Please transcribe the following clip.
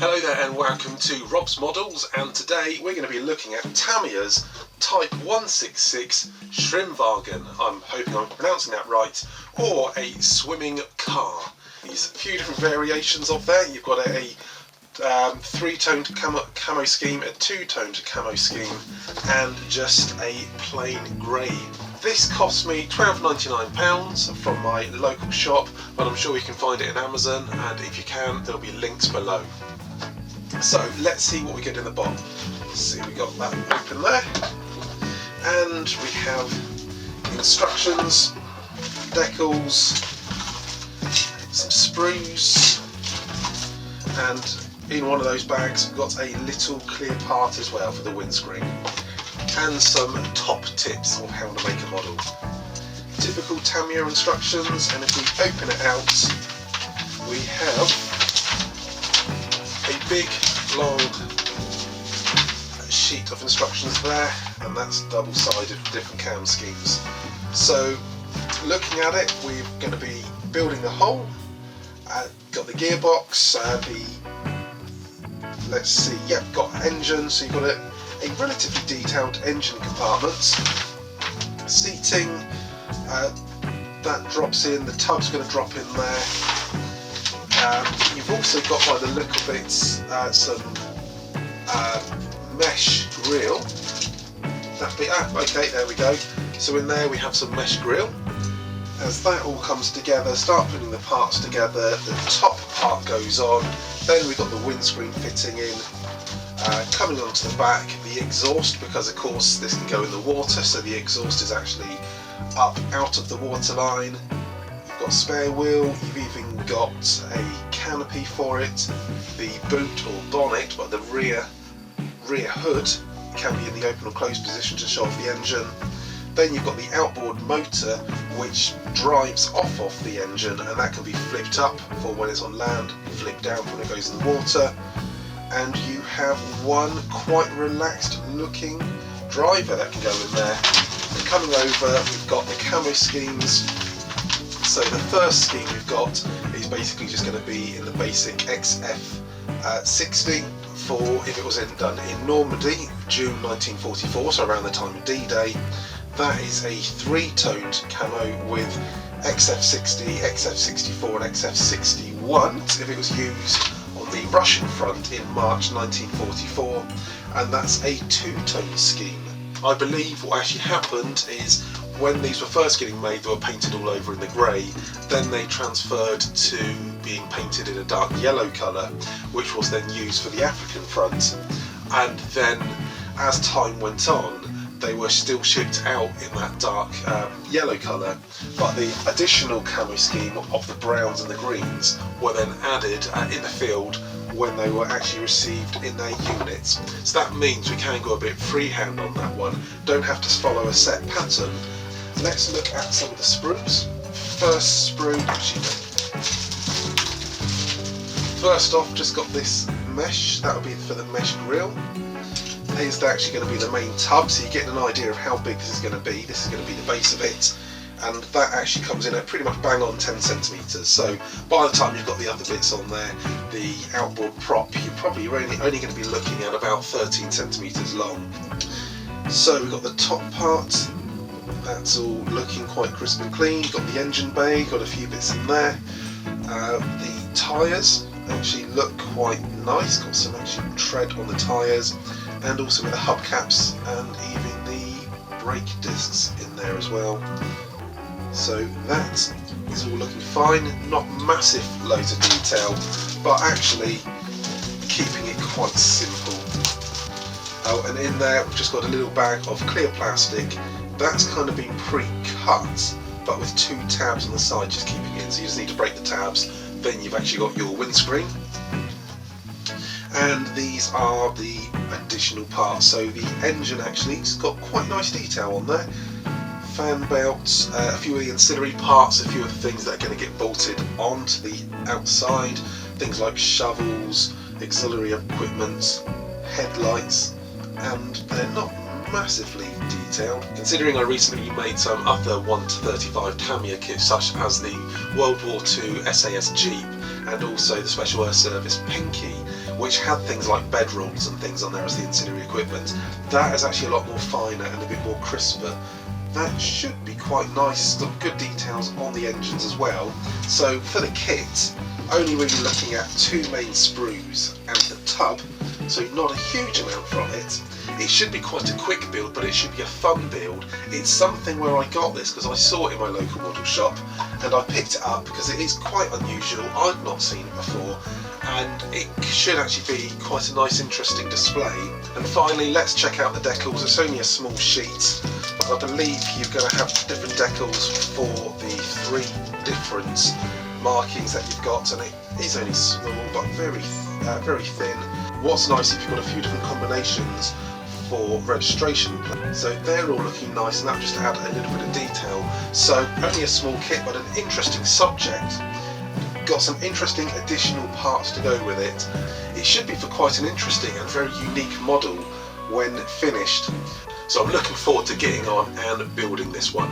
Hello there and welcome to Rob's Models, and today we're going to be looking at Tamiya's Type 166 Schwimmwagen. I'm hoping I'm pronouncing that right, or a swimming car. There's a few different variations of there. You've got a three-toned camo scheme, a two-toned camo scheme, and just a plain grey. This cost me £12.99 from my local shop, but I'm sure you can find it in Amazon, and if you can, there'll be links below. So let's see what we get in the box. See, we got that open there, and we have instructions, decals, some sprues, and in one of those bags we've got a little clear part as well for the windscreen, and some top tips on how to make a model. Typical Tamiya instructions, and if we open it out, we have a big long sheet of instructions there, and that's double-sided with different cam schemes. So looking at it, we're going to be building the hull. Got the gearbox, let's see, yep, got engine, so you've got a relatively detailed engine compartment. Seating, that drops in, the tub's going to drop in there. You've also got, by the look of it, some mesh grill. Okay, there we go. So in there we have some mesh grill. As that all comes together, start putting the parts together, the top part goes on, then we've got the windscreen fitting in. Coming onto the back, the exhaust, because of course this can go in the water, so the exhaust is actually up out of the water line. You've got a spare wheel, you've even got a canopy for it, the boot or bonnet, but the rear hood can be in the open or closed position to show off the engine. Then you've got the outboard motor, which drives off of the engine, and that can be flipped up for when it's on land, flipped down when it goes in the water. And you have one quite relaxed looking driver that can go in there. And coming over, we've got the camo schemes. So the first scheme we've got is basically just going to be in the basic XF60 for if it was done in Normandy, June 1944, so around the time of D-Day. That is a three-toned camo with XF60, XF64 and XF61 if it was used on the Russian front in March 1944, and that's a two-tone scheme. I believe what actually happened is when these were first getting made, they were painted all over in the grey, then they transferred to being painted in a dark yellow colour, which was then used for the African front, and then as time went on, they were still shipped out in that dark yellow colour, but the additional camo scheme of the browns and the greens were then added in the field when they were actually received in their units. So that means we can go a bit freehand on that one, don't have to follow a set pattern. Let's look at some of the sprues. First sprue, first off, just got this mesh, that would be for the mesh grill. Is actually going to be the main tub, so you're getting an idea of how big this is going to be. This is going to be the base of it, and that actually comes in at pretty much bang on 10 centimetres. So by the time you've got the other bits on there, the outboard prop, you're probably only going to be looking at about 13 centimetres long. So we've got the top part, that's all looking quite crisp and clean. You've got the engine bay, got a few bits in there. The tyres actually look quite nice, got some actual tread on the tyres, and also with the hubcaps and even the brake discs in there as well. So that is all looking fine, not massive loads of detail, but actually keeping it quite simple. Oh, and in there we've just got a little bag of clear plastic. That's kind of been pre-cut, but with two tabs on the side just keeping it in, so you just need to break the tabs, then you've actually got your windscreen. And these are the additional parts. So the engine actually has got quite nice detail on there. Fan belts, a few of the ancillary parts, a few of the things that are going to get bolted onto the outside. Things like shovels, auxiliary equipment, headlights, and they're not massively detailed. Considering I recently made some other 1 to 35 Tamiya kits, such as the World War II SAS Jeep and also the Special Air Service Pinky, which had things like bedrolls and things on there as the ancillary equipment. That is actually a lot more finer and a bit more crisper. That should be quite nice, some good details on the engines as well. So for the kit, only really looking at 2 main sprues and the tub, so not a huge amount from it. It should be quite a quick build, but it should be a fun build. It's something where I got this because I saw it in my local model shop and I picked it up because it is quite unusual. I've not seen it before and it should actually be quite a nice interesting display. And finally, let's check out the decals. It's only a small sheet, but I believe you're going to have different decals for the 3 different markings that you've got, and it is only small but very thin. What's nice if you've got a few different combinations for registration plates. So they're all looking nice, and that just add a little bit of detail. So only a small kit, but an interesting subject. Got some interesting additional parts to go with it. It should be for quite an interesting and very unique model when finished. So I'm looking forward to getting on and building this one.